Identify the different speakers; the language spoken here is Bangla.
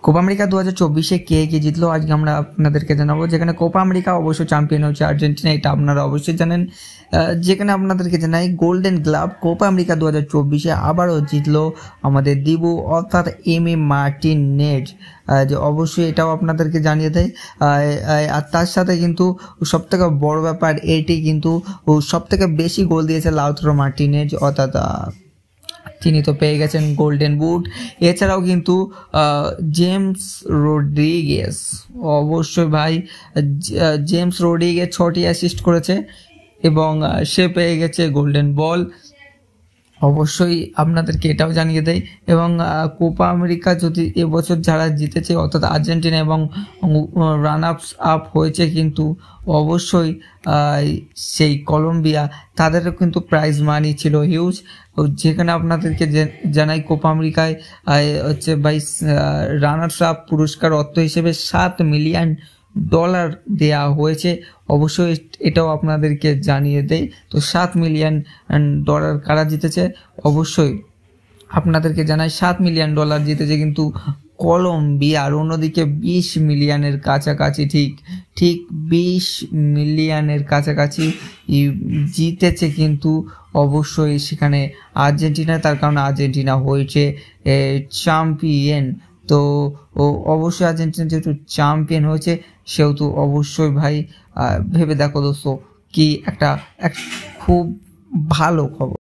Speaker 1: কোপা আমেরিকা 2024-এ কে কে জিতলো আজকে আমরা আপনাদেরকে জানাবো। যেখানে কোপা আমেরিকা অবশ্য চ্যাম্পিয়ন হচ্ছে আর্জেন্টিনা, এটা আপনারা অবশ্যই জানেন। যেখানে আপনাদেরকে জানাই গোল্ডেন গ্লাভ কোপা আমেরিকা 2024-এ আবারও জিতলো আমাদের দিবু অর্থাৎ এমি মার্টিনেজ, যে অবশ্যই এটাও আপনাদেরকে জানিয়ে দেয়। আর তার সাথে কিন্তু সবথেকে বড় ব্যাপার এটি কিন্তু সবথেকে বেশি গোল দিয়েছে লাউতারো মার্টিনেজ, অর্থাৎ তিনি তো পেয়ে গেছেন গোল্ডেন বুট। এছাড়াও কিন্তু জেমস রোড্রিগেজ, অবশ্যই ভাই জেমস রোড্রিগেজ 6টি অ্যাসিস্ট করেছে এবং সে পেয়ে গেছে গোল্ডেন বল। অবশ্যই আপনাদেরকে এটাও জানিয়ে দেয়। এবং কোপা আমেরিকা যদি এবছর যারা জিতেছে অর্থাৎ আর্জেন্টিনা এবং রানার্স আপ হয়েছে কিন্তু অবশ্যই সেই কলম্বিয়া, তাদেরও কিন্তু প্রাইজ মানি ছিল হিউজ। যেখানে আপনাদেরকে জানাই কোপা আমেরিকায় হচ্ছে ভাই রানার্স আপ পুরস্কার অর্থ হিসেবে $7 মিলিয়ন দেয়া হয়েছে। অবশ্যই এটাও আপনাদেরকে জানিয়ে দেয়। তো $7 মিলিয়ন কারা জিতেছে অবশ্যই আপনাদেরকে জানাই। $7 মিলিয়ন জিতেছে কিন্তু কলম্বিয়ার। অন্যদিকে 20 মিলিয়নের কাছাকাছি, ঠিক 20 মিলিয়নের কাছাকাছি জিতেছে কিন্তু অবশ্যই সেখানে আর্জেন্টিনা, তার কারণ আর্জেন্টিনা হয়েছে চ্যাম্পিয়ন। তো অবশ্যই আর্জেন্টিনা যেহেতু চ্যাম্পিয়ন হয়েছে সেহেতু অবশ্যই ভাই ভেবে দেখো দোস্ত, কি একটা খুব ভালো খবর।